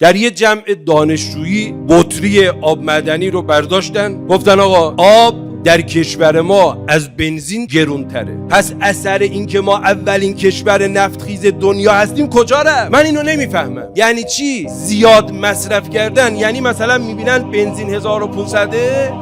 در یه جمع دانشجویی بطری آب معدنی رو برداشتن، گفتن آقا آب در کشور ما از بنزین گرونتره، پس اثر این که ما اولین کشور نفتخیز دنیا هستیم کجا ره؟ من اینو نمیفهمم. یعنی چی زیاد مصرف کردن؟ یعنی مثلا میبینن بنزین 1500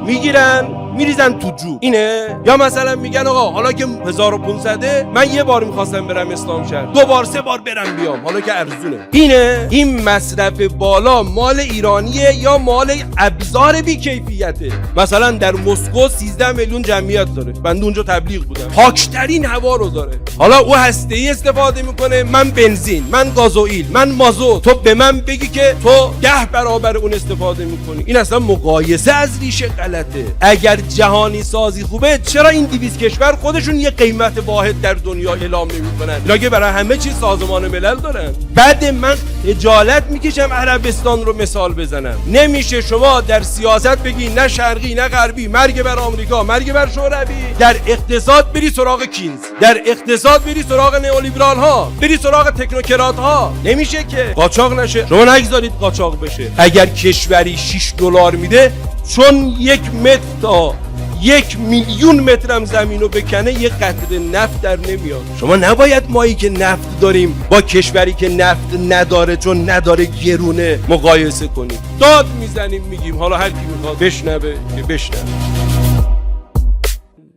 میگیرن میریزن تو جو، اینه؟ یا مثلا میگن آقا حالا که 1500 من یه بار میخواستم برم اسلام شهر، 2 بار 3 بار برم بیام، حالا که ارزونه. اینه؟ این مصرف بالا مال ایرانیه یا مال ابزار بی کیفیته؟ مثلا در مسکو 13 میلیون جمعیت داره، بنده اونجا تبلیغ بودم، پاکترین هوا رو داره. حالا او هسته‌ای استفاده میکنه، من بنزین، من گازوئیل، من مازوت. تو به من بگی که تو 10 برابر اون استفاده میکنی، این اصلا مقایسه از ریشه غلطه. اگر جهانی سازی خوبه چرا این 200 کشور خودشون یه قیمت واحد در دنیا اعلام نمیکنن؟ اینا که برای همه چیز سازمان ملل دارن. بعد من خجالت میکشم عربستان رو مثال بزنم. نمیشه شما در سیاست بگی نه شرقی نه غربی، مرگ بر آمریکا، مرگ بر شوروی. در اقتصاد بری سراغ کینز، در اقتصاد بری سراغ نئولیبرال ها، بری سراغ تکنوکرات ها. نمیشه که قاچاق نشه. شما نگذارید قاچاق بشه. اگر کشوری $6 میده چون 1 متر تا 1 میلیون مترم زمین رو بکنه یه قطره نفت در نمیاد. شما نباید مایی که نفت داریم با کشوری که نفت نداره چون نداره گرونه مقایسه کنیم. داد میزنیم میگیم حالا هر کی میخواد بشنوه که بشنوه.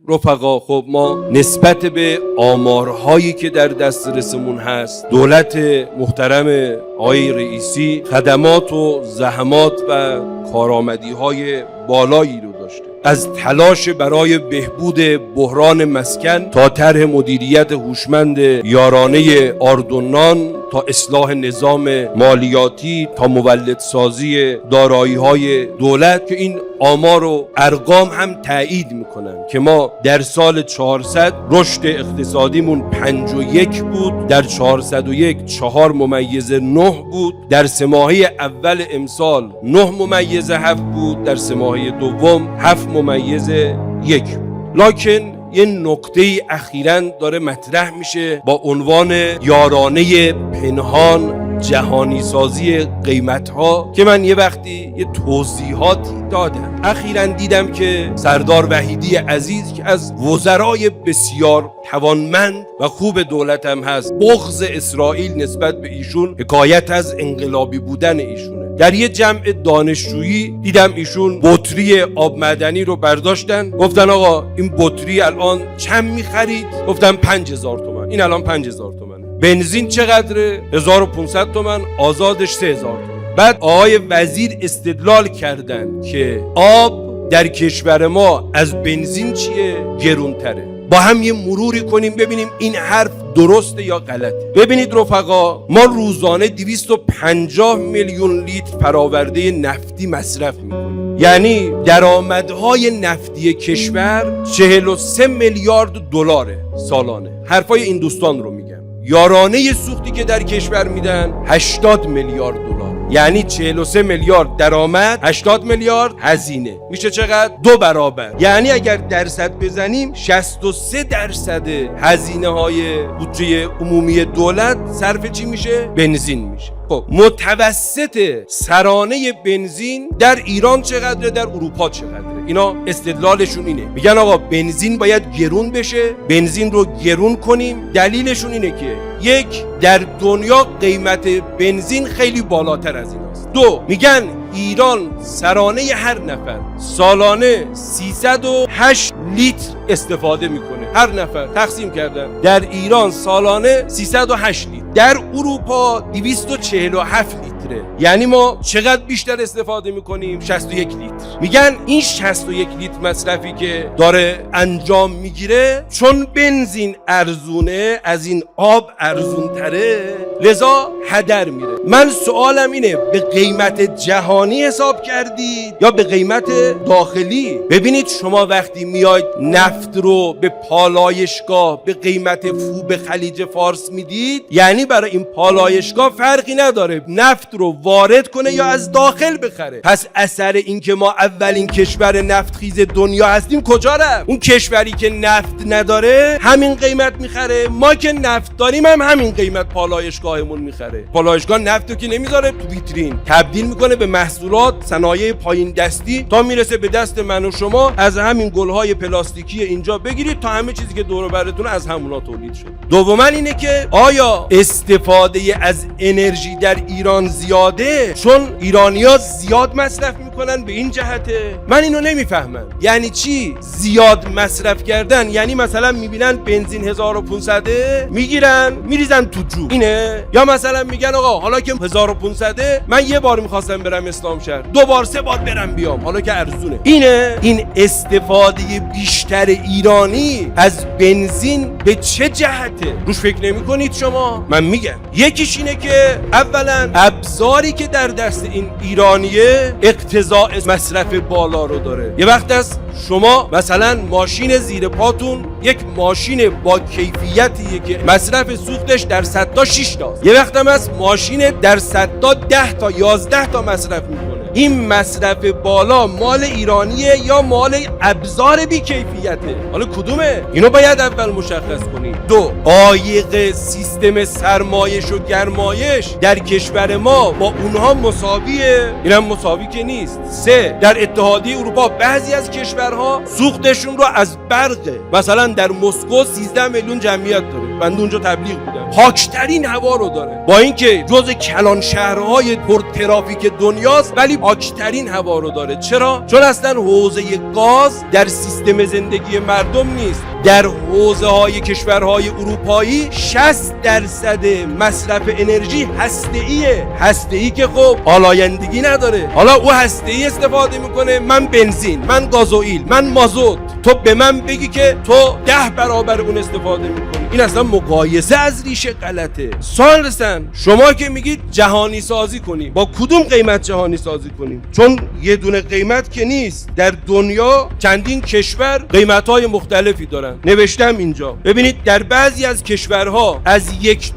رفقا خب ما نسبت به آمارهایی که در دسترسمون هست، دولت محترم آقای رئیسی خدمات و زحمات و کارآمدی‌های بالایی رو داشته. از تلاش برای بهبود بحران مسکن تا طرح مدیریت هوشمند یارانه آردونان تا اصلاح نظام مالیاتی تا مولدسازی دارایی‌های دولت که این آمار و ارقام هم تایید میکنن که ما در سال 400 رشد اقتصادیمون 51 بود، در 401 4.9 بود، در 3 ماهه اول امسال 9.7 بود، در 3 ماهه دوم 7.1. لکن یه نکته اخیراً داره مطرح میشه با عنوان یارانه پنهان جهانی سازی قیمت ها که من یه وقتی یه توضیحاتی دادم. اخیراً دیدم که سردار وحیدی عزیز که از وزرای بسیار توانمند و خوب دولت هم هست، بغض اسرائیل نسبت به ایشون حکایت از انقلابی بودن ایشونه. در یه جمع دانشجویی دیدم ایشون بطری آب معدنی رو برداشتن، گفتن آقا این بطری الان چند میخرید؟ گفتم 5000 تومان. این الان 5000 تومنه. بنزین چقدره؟ 1500 تومان، آزادش 3000 تومان. بعد آقای وزیر استدلال کردن که آب در کشور ما از بنزین چیه؟ گرونتره. با هم یه مروری کنیم ببینیم این حرف درسته یا غلطه. ببینید رفقا، ما روزانه 250 میلیون لیتر فراورده نفتی مصرف میکنیم. یعنی درآمدهای نفتی کشور 43 میلیارد دلاره سالانه. حرفای این دوستان رو میگم. یارانه سوختی که در کشور میدن 80 میلیارد دلار. یعنی 43 میلیارد درآمد، 80 میلیارد هزینه. میشه چقدر؟ 2 برابر. یعنی اگر درصد بزنیم 63% هزینه های بودجه عمومی دولت صرف چی میشه؟ بنزین میشه. خب متوسط سرانه بنزین در ایران چقدره؟ در اروپا چقدره؟ اینا استدلالشون اینه، میگن آقا بنزین باید گرون بشه، بنزین رو گرون کنیم. دلیلشون اینه که 1 در دنیا قیمت بنزین خیلی بالاتر از ایناست. 2 میگن ایران سرانه هر نفر سالانه 308 لیتر استفاده میکنه. هر نفر تقسیم کردن در ایران سالانه 308 لیتر، در اروپا 247 لیتره. یعنی ما چقدر بیشتر استفاده میکنیم؟ 61 لیتر. میگن این 61 لیتر مصرفی که داره انجام میگیره چون بنزین ارزونه از این آب ارزونتره لذا هدر میره. من سوالم اینه، به قیمت جهانی حساب کردید یا به قیمت داخلی؟ ببینید شما وقتی میاید نفت رو به پالایشگاه به قیمت فوب خلیج فارس میدید، یعنی برای این پالایشگاه فرقی نداره، نفت نفت رو وارد کنه یا از داخل بخره. پس اثر این که ما اولین کشور نفتخیز دنیا هستیم کجا رفت؟ اون کشوری که نفت نداره همین قیمت میخره، ما که نفت داریم هم همین قیمت پالایشگاهمون میخره. پالایشگاه نفتو که نمیذاره تو ویترین، تبدیل میکنه به محصولات صنایع پایین دستی تا میرسه به دست من و شما. از همین گلهای پلاستیکی اینجا بگیرید تا همه چیزی که دور و برتون از همونا تولید شد. دوما اینه که آیا استفاده از انرژی در ایران زیاده چون ایرانی‌ها زیاد مصرف میکنن به این جهته؟ من اینو نمیفهمم. یعنی چی زیاد مصرف کردن؟ یعنی مثلا میبینن بنزین 1500 میگیرن میریزن تو جو اینه؟ یا مثلا میگن آقا حالا که 1500 من یه بار میخواستم برم اسلام شهر، 2 بار 3 بار برم بیام حالا که ارزونه. اینه این استفاده بیشتر ایرانی از بنزین به چه جهته؟ روش فکر نمی‌کنید شما؟ من میگم یکیش اینه که اولا ابزاری که در دست این ایرانیه اقتضاء مصرف بالا رو داره. یه وقت است شما مثلا ماشین زیر پاتون یک ماشین با کیفیتیه که مصرف سوختش در 100 تا 6 تاست، یه وقت هم از ماشین در 100 تا 10 تا 11 تا مصرف میکنه. این مصرف بالا مال ایرانیه یا مال ابزار بی کیفیته؟ حالا کدومه؟ اینو باید اول مشخص کنید. 2 عایق سیستم سرمایش و گرمایش در کشور ما با اونها مساویه؟ اینم مساوی که نیست. 3 در اتحادیه اروپا بعضی از کشورها سوختشون رو از برقه، مثلا در مسکو 13 میلیون جمعیت داره، من اونجا تبلیغ بودم، پاکترین هوا رو داره با اینکه جز کلان شهرهای پر ترافیک دنیاست ولی پاکترین هوا رو داره. چرا؟ چون اصلا حوزه گاز در سیستم زندگی مردم نیست. در حوزه های کشورهای اروپایی 60% مصرف انرژی هسته‌ایه. هسته‌ای که خب آلایندگی نداره. حالا او هسته‌ای استفاده میکنه، من بنزین، من گازوئیل، من مازوت. تو به من بگی که تو 10 برابر اون استفاده میکنی، این اصلا مقایسه از ریشه غلطه. ثالثاً شما که میگید جهانی سازی کنیم، با کدوم قیمت جهانی سازی کنیم؟ چون یه دونه قیمت که نیست، در دنیا چندین کشور قیمت‌های مختلفی دارن. نوشتم اینجا ببینید در بعضی از کشورها از $1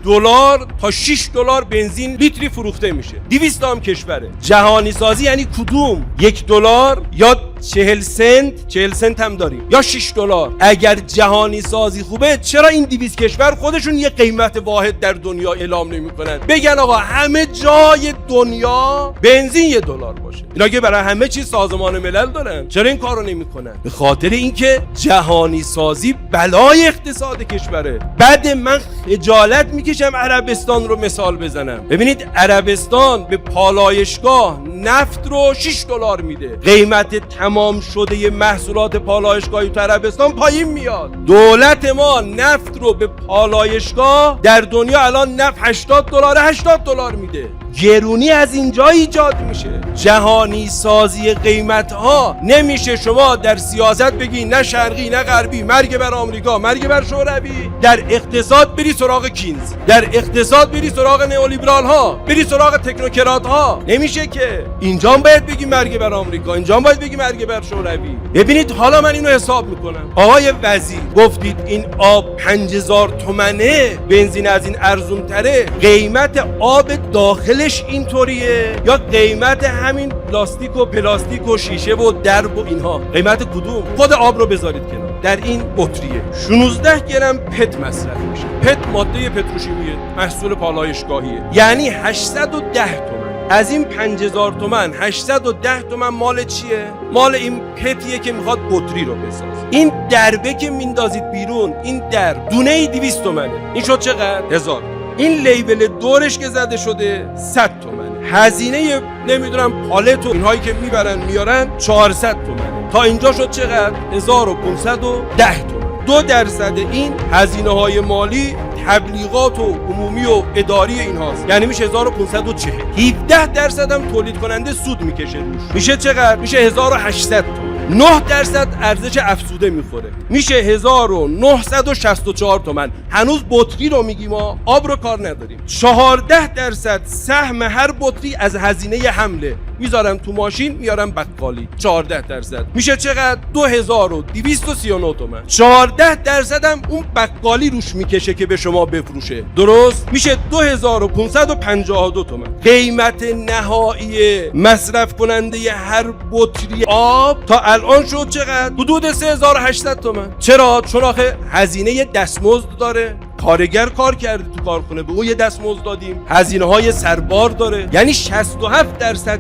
تا $6 بنزین لیتری فروخته میشه. 200 هم کشوره. جهانی سازی یعنی کدوم؟ $1 یا 40 سنت؟ 40 سنت هم داریم، یا $6. اگر جهانی سازی خوبه چرا این 200 کشور خودشون یه قیمت واحد در دنیا اعلام نمیکنن؟ بگن آقا همه جای دنیا بنزین $1 باشه. اینا که برای همه چیز سازمان ملل دارن، چرا این کارو نمیکنن؟ به خاطر اینکه جهانی سازی بلای اقتصاد کشوره. بعد من خجالت میکشم عربستان رو مثال بزنم. ببینید عربستان به پالایشگاه نفت رو $6 میده، قیمت تمام شده محصولات پالایشگاهی تو عربستان پایین میاد. دولت ما نفت رو به پالایشگاه در دنیا الان نفت $80 میده. گرونی از اینجا ایجاد میشه. جهانی سازی قیمت ها نمیشه شما در سیاست بگی نه شرقی نه غربی، مرگ بر آمریکا، مرگ بر شوروی. در اقتصاد بری سراغ کینز، در اقتصاد بری سراغ نئولیبرال ها، بری سراغ تکنوکرات ها. نمیشه که اینجا باید بگی مرگ بر آمریکا، اینجا باید بگی مرگ بر شوروی. ببینید حالا من اینو حساب میکنم. آقای وزیر گفتید این آب 5000 تومنه، بنزین از این ارزون تره، قیمت آب داخل اینطوریه یا قیمت همین پلاستیک و شیشه و درب و اینها؟ قیمت کدوم؟ خود آب رو بذارید کنار. در این بطریه 16 گرم پت مصرف میشه. پت ماده پتروشیمیه، محصول پالایشگاهیه، یعنی 810 تومن. از این 5000 تومن 810 تومن مال چیه؟ مال این پتیه که میخواد بطری رو بسازه. این دربه که میندازید بیرون، این درب دونه 200 تومنه. این شد چقدر؟ 1000. این لیبل دورش که زده شده 100 تومنه. هزینه نمیدونم پالت و اینهایی که میبرن میارن 400 تومنه. تا اینجا شد چقدر؟ 1510 تومن. 2% این هزینه های مالی تبلیغات و عمومی و اداری اینهاست، یعنی میشه 1540. 17% هم تولید کننده سود میکشه روش، میشه چقدر؟ میشه 1800 تومن. 9% ارزش افزوده میخوره، میشه 1964 تومن. هنوز بطری رو میگیم ما، آب رو کار نداریم. 14% سهم هر بطری از هزینه حمله، میذارم تو ماشین میارم بقالی. 14% میشه چقدر؟ 2239 تومن. 14% هم اون بقالی روش میکشه که به شما بفروشه، درست؟ میشه 2552 تومن. قیمت نهایی مصرف کننده هر بطری آب تا الان شد چقدر؟ حدود 3800 تومن. چرا؟ چون آخه هزینه دستمزد داره، کارگر کار کرده تو کارخونه، به او یه دستمزد دادیم، هزینه های سربار داره، یعنی 67%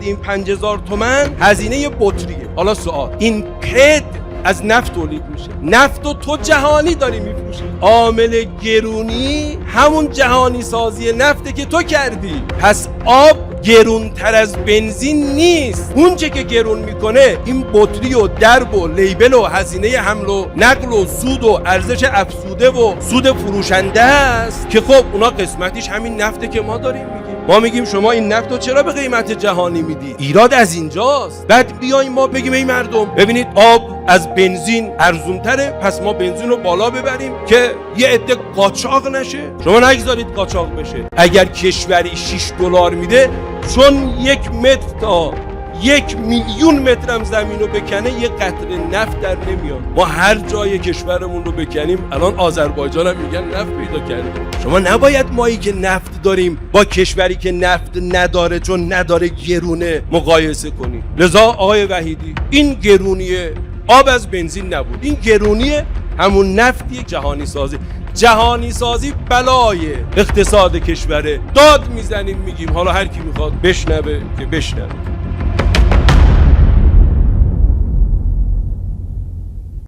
این 5000 تومن هزینه بطریه. حالا سوال، این قد از نفت تولید میشه، نفت رو تو جهانی داری میفروشی، عامل گرونی همون جهانی سازی نفته که تو کردی. پس آب گرونتر از بنزین نیست. اون چه که گرون میکنه این بطری و درب و لیبل و هزینه حمل و نقل و سود و ارزش افزوده و سود فروشنده است که خب اونا قسمتیش همین نفته که ما داریم میگیم. ما میگیم شما این نفت رو چرا به قیمت جهانی میدی؟ ایراد از اینجاست. بعد بیایم ما بگیم ای مردم ببینید آب از بنزین ارزونتره، پس ما بنزین رو بالا ببریم که یه عده قاچاق نشه. شما نگذارید قاچاق بشه. اگر کشوری 6 دلار میده، چون 1 متر تا 1 میلیون مترم زمین رو بکنه یه قطره نفت در نمیاد. ما هر جای کشورمون رو بکنیم، الان آذربایجان هم میگن نفت پیدا کردیم. شما نباید مایی که نفت داریم با کشوری که نفت نداره چون نداره گرونه مقایسه کنیم. لذا آقای وحیدی، این گرونیه آب از بنزین نبود، این گرونیه همون نفتی جهانی سازی. جهانی سازی بلای اقتصاد کشوره. داد میزنیم میگیم، حالا هر کی میخواد بشنوه که بشنوه.